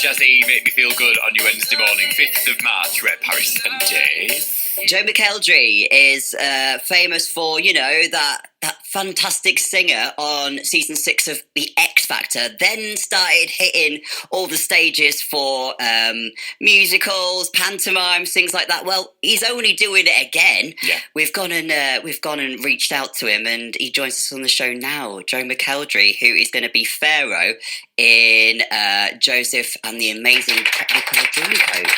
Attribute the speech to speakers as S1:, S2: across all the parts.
S1: Jazzy, make me feel good on your Wednesday morning, 5th of March, we're at Paris and Dave.
S2: Joe McElderry is famous for, that fantastic singer on season 6 of The X Factor, then started hitting all the stages for musicals, pantomimes, things like that. Well, he's only doing it again.
S1: Yeah.
S2: We've gone and reached out to him, and he joins us on the show now. Joe McElderry, who is going to be Pharaoh in Joseph and the Amazing Technicolor Dreamcoat.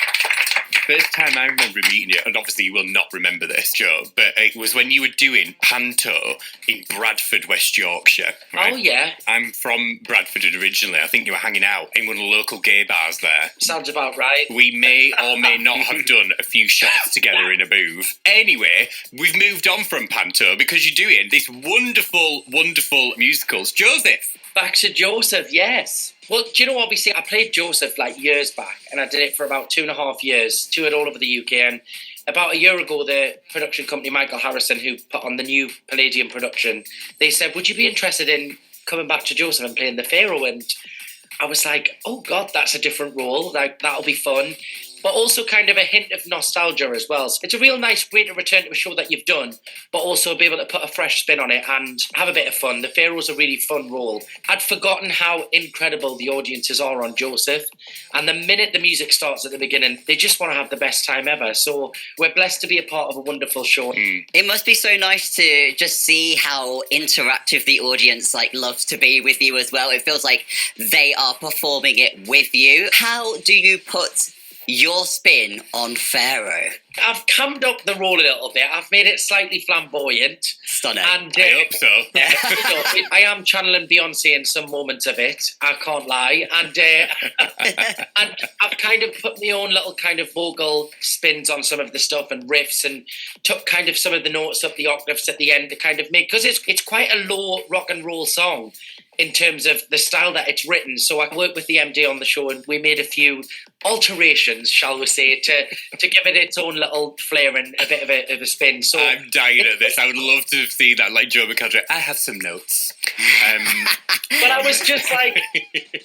S1: First time I remember meeting you, and obviously you will not remember this, Joe, but it was when you were doing Panto in Bradford, West Yorkshire. Right?
S3: Oh, yeah.
S1: I'm from Bradford originally. I think you were hanging out in one of the local gay bars there.
S3: Sounds about right.
S1: We may or may not have done a few shots together in a booth. Anyway, we've moved on from Panto because you're doing this wonderful, wonderful musicals. Joseph.
S3: Back to Joseph, yes. Well, do you know, obviously, I played Joseph years back, and I did it for about 2.5 years, toured all over the UK, and about a year ago, the production company, Michael Harrison, who put on the new Palladium production, they said, would you be interested in coming back to Joseph and playing the Pharaoh? And I was like, oh God, that's a different role, that'll be fun. But also kind of a hint of nostalgia as well. So it's a real nice way to return to a show that you've done, but also be able to put a fresh spin on it and have a bit of fun. The Pharaoh's a really fun role. I'd forgotten how incredible the audiences are on Joseph. And the minute the music starts at the beginning, they just want to have the best time ever. So we're blessed to be a part of a wonderful show.
S2: It must be so nice to just see how interactive the audience loves to be with you as well. It feels like they are performing it with you. How do you put your spin on Pharaoh?
S3: I've cammed up the role a little bit. I've made it slightly flamboyant.
S2: Stunning.
S3: And,
S1: I hope so.
S3: I am channeling Beyonce in some moments of it. I can't lie. And and I've kind of put my own little kind of vocal spins on some of the stuff and riffs, and took kind of some of the notes up the octaves at the end to kind of make, because it's quite a low rock and roll song in terms of the style that it's written. So I worked with the MD on the show, and we made a few alterations, shall we say, to give it its own little flair and a bit of a spin. So
S1: I'm dying at this. I would love to see that, like Joe McElderry. I have some notes.
S3: But I was just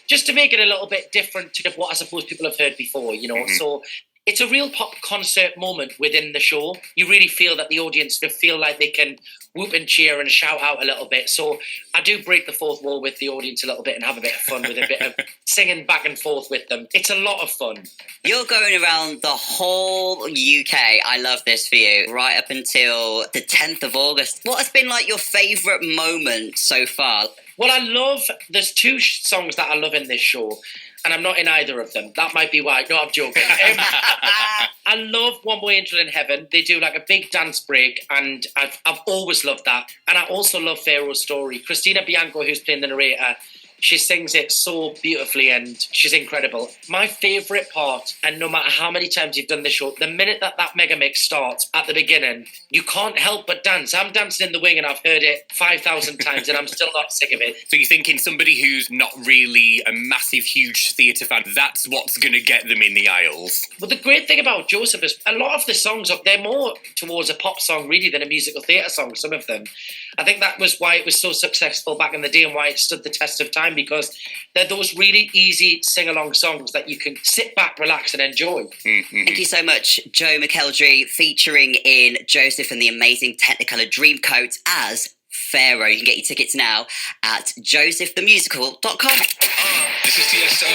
S3: just to make it a little bit different to what I suppose people have heard before, So it's a real pop concert moment within the show. You really feel that the audience feel like they can whoop and cheer and shout out a little bit. So I do break the fourth wall with the audience a little bit and have a bit of fun with a bit of singing back and forth with them. It's a lot of fun.
S2: You're going around the whole UK. I love this for you. Right up until the 10th of August. What has been your favourite moment so far?
S3: Well, there's 2 songs that I love in this show, and I'm not in either of them. That might be why. No, I'm joking. I love One More Angel in Heaven. They do a big dance break, and I've always loved that. And I also love Pharaoh's Story. Christina Bianco, who's playing the narrator, she sings it so beautifully, and she's incredible. My favourite part, and no matter how many times you've done the show, the minute that mega mix starts at the beginning, you can't help but dance. I'm dancing in the wing, and I've heard it 5,000 times, and I'm still not sick of it.
S1: So you're thinking somebody who's not really a massive, huge theatre fan, that's what's going to get them in the aisles?
S3: Well, the great thing about Joseph is a lot of the songs, they're more towards a pop song, really, than a musical theatre song, some of them. I think that was why it was so successful back in the day and why it stood the test of time, because they're those really easy sing-along songs that you can sit back, relax and enjoy.
S1: Mm-hmm.
S2: Thank you so much, Joe McElderry, featuring in Joseph and the Amazing Technicolor Dreamcoat as Pharaoh. You can get your tickets now at josephthemusical.com.
S4: This is TSO.